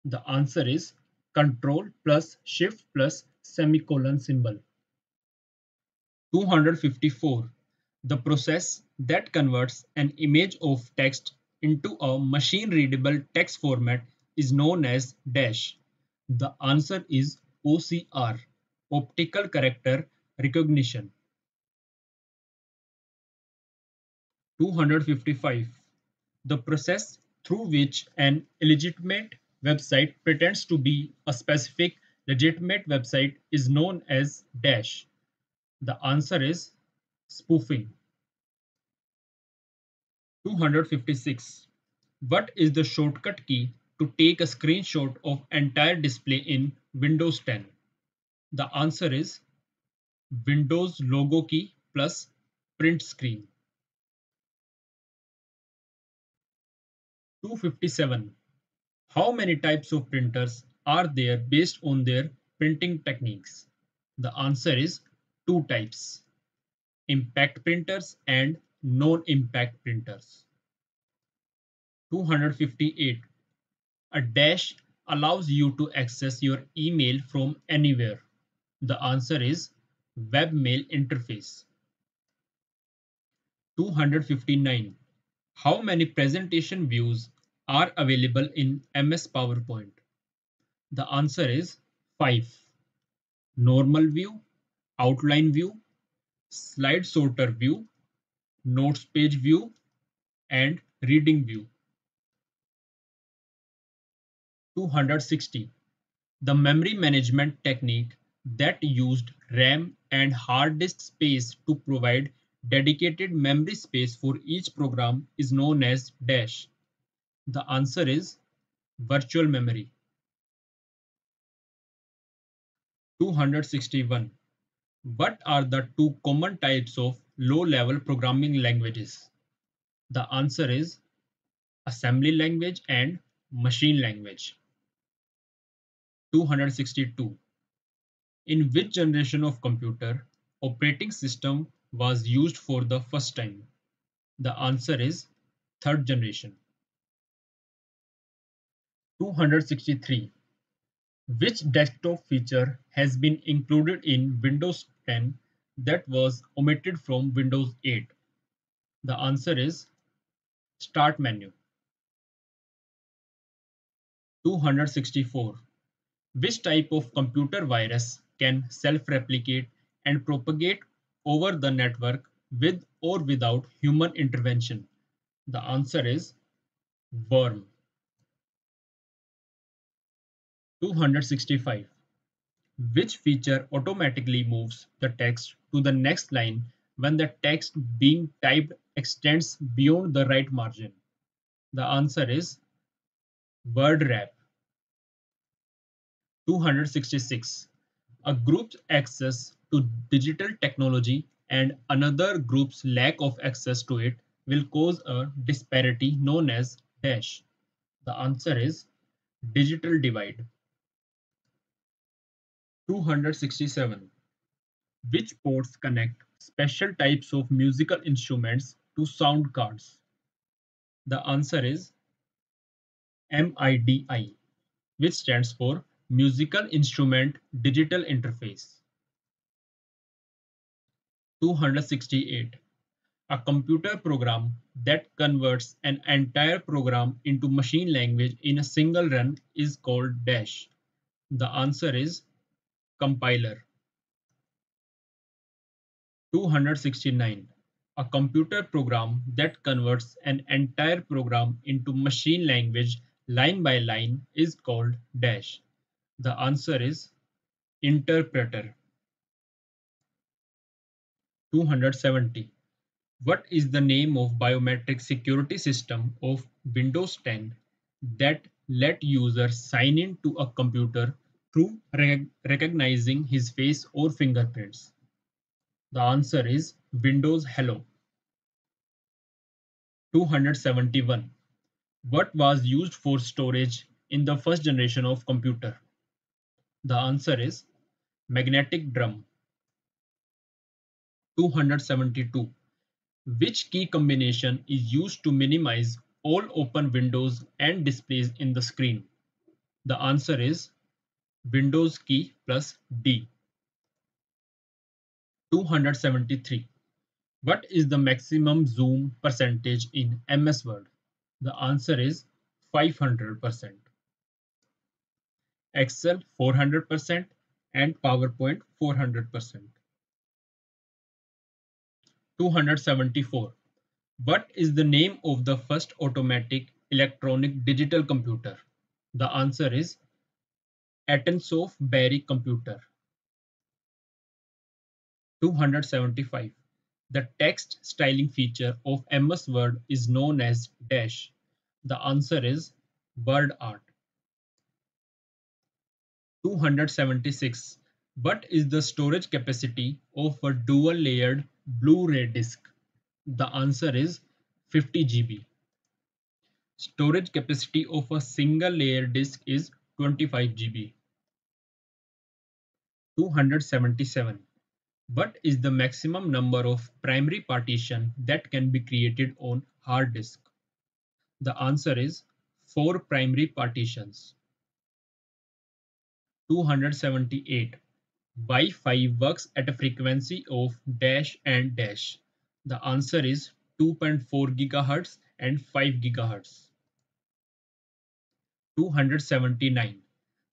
The answer is Control plus Shift plus semicolon symbol. 254. The process that converts an image of text into a machine-readable text format is known as dash. The answer is OCR, optical character recognition. 255. The process through which an illegitimate website pretends to be a specific legitimate website is known as dash. The answer is spoofing. 256. What is the shortcut key to take a screenshot of entire display in Windows 10? The answer is Windows logo key plus print screen. 257. How many types of printers are there based on their printing techniques? The answer is two types: impact printers and non-impact printers. 258. A dash allows you to access your email from anywhere. The answer is webmail interface. 259. How many presentation views are available in MS PowerPoint? The answer is 5. Normal view, outline view, slide sorter view, notes page view, and reading view. 260. The memory management technique that used RAM and hard disk space to provide dedicated memory space for each program is known as dash. The answer is virtual memory. 261. What are the two common types of low-level programming languages? The answer is assembly language and machine language. 262. In which generation of computer operating system was used for the first time? The answer is third generation. 263. Which desktop feature has been included in Windows 10 that was omitted from Windows 8? The answer is Start menu. 264. Which type of computer virus can self-replicate and propagate over the network with or without human intervention? The answer is worm. 265. Which feature automatically moves the text to the next line when the text being typed extends beyond the right margin? The answer is word wrap. 266. A group's access to digital technology and another group's lack of access to it will cause a disparity known as dash. The answer is digital divide. 267. Which ports connect special types of musical instruments to sound cards? The answer is MIDI, which stands for Musical Instrument Digital Interface. 268. A computer program that converts an entire program into machine language in a single run is called dash. The answer is compiler. 269. A computer program that converts an entire program into machine language line by line is called dash. The answer is interpreter. 270. What is the name of biometric security system of Windows 10 that let users sign in to a computer through recognizing his face or fingerprints? The answer is Windows Hello. 271. What was used for storage in the first generation of computer? The answer is magnetic drum. 272. Which key combination is used to minimize all open windows and displays in the screen? The answer is Windows key plus D. 273. What is the maximum zoom percentage in MS Word? The answer is 500%. Excel 400% and PowerPoint 400%. 274. What is the name of the first automatic electronic digital computer? The answer is Attensoft Berry computer. 275. The text styling feature of MS Word is known as dash. The answer is word art. 276. What is the storage capacity of a dual layered Blu-ray disc? The answer is 50 GB. Storage capacity of a single layer disk is 25 GB. 277. What is the maximum number of primary partition that can be created on hard disk? The answer is 4 primary partitions. 278. Wi-Fi works at a frequency of dash and dash. The answer is 2.4 GHz and 5 GHz. 279.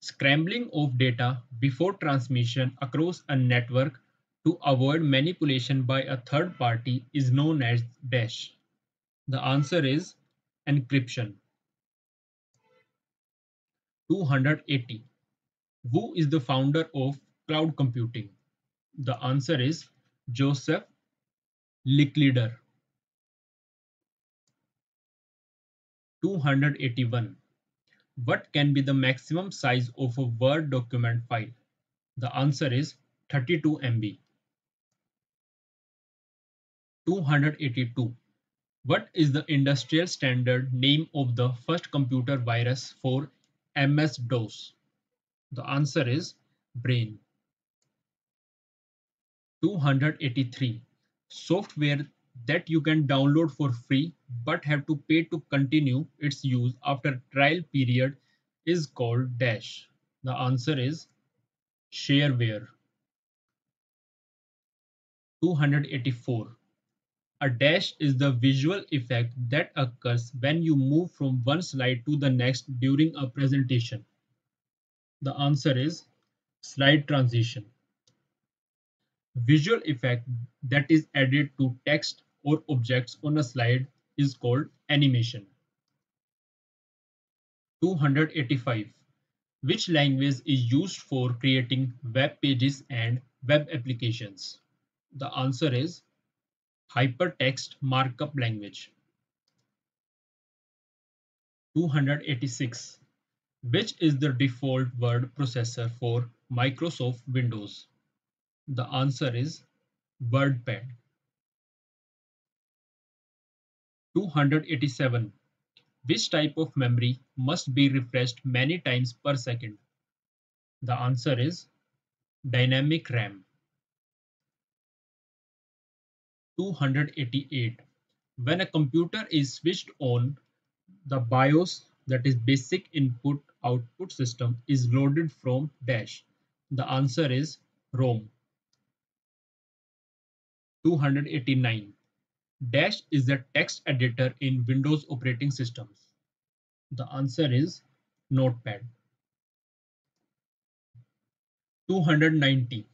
Scrambling of data before transmission across a network to avoid manipulation by a third party is known as dash. The answer is encryption. 280. Who is the founder of cloud computing? The answer is Joseph Licklider. 281. What can be the maximum size of a Word document file? The answer is 32 MB. 282. What is the industrial standard name of the first computer virus for MS-DOS? The answer is Brain. 283. Software that you can download for free but have to pay to continue its use after trial period is called dash. The answer is shareware. 284. A dash is the visual effect that occurs when you move from one slide to the next during a presentation. The answer is slide transition. Visual effect that is added to text or objects on a slide is called animation. 285. Which language is used for creating web pages and web applications? The answer is hypertext markup language. 286. Which is the default word processor for Microsoft Windows? The answer is WordPad. 287. Which type of memory must be refreshed many times per second? The answer is dynamic RAM. 288. When a computer is switched on, the BIOS, that is basic input output system, is loaded from dash. The answer is ROM. 289. Dash is the text editor in Windows operating systems. The answer is Notepad. 290.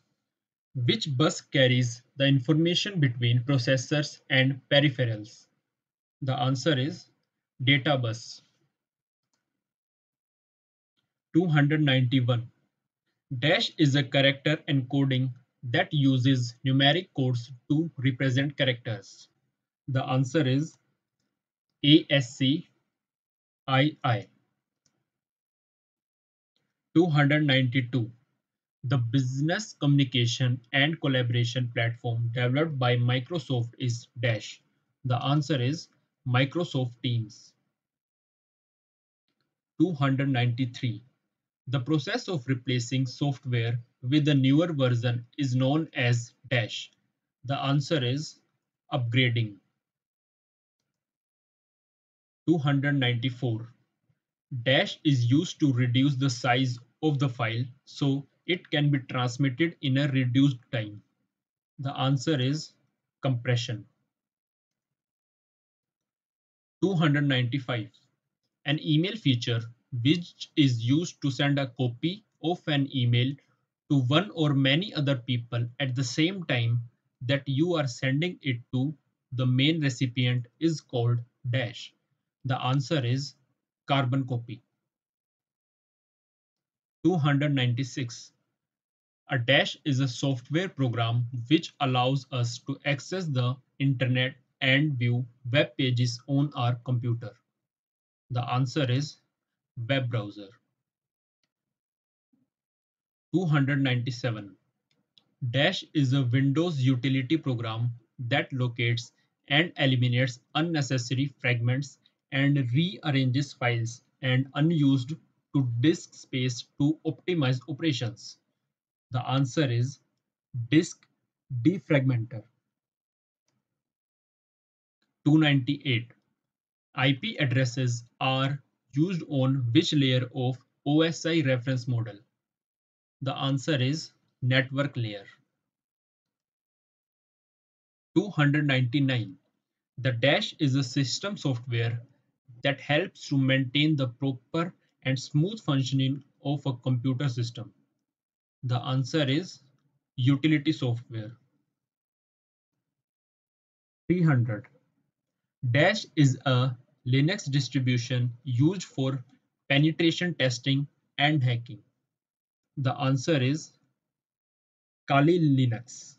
Which bus carries the information between processors and peripherals? The answer is data bus. 291. Dash is a character encoding that uses numeric codes to represent characters. The answer is ASCII. 292. The business communication and collaboration platform developed by Microsoft is Dash. The answer is Microsoft Teams. 293. The process of replacing software with a newer version is known as Dash. The answer is upgrading. 294. Dash is used to reduce the size of the file so it can be transmitted in a reduced time. The answer is compression. 295. An email feature which is used to send a copy of an email to one or many other people at the same time that you are sending it to the main recipient is called dash. The answer is carbon copy. 296. A dash is a software program which allows us to access the internet and view web pages on our computer. The answer is web browser. 297. Dash is a Windows utility program that locates and eliminates unnecessary fragments and rearranges files and unused to disk space to optimize operations. The answer is disk defragmenter. 298. IP addresses are used on which layer of OSI reference model? The answer is network layer. 299. The dash is a system software that helps to maintain the proper and smooth functioning of a computer system. The answer is utility software. 300. Dash is a Linux distribution used for penetration testing and hacking. The answer is Kali Linux.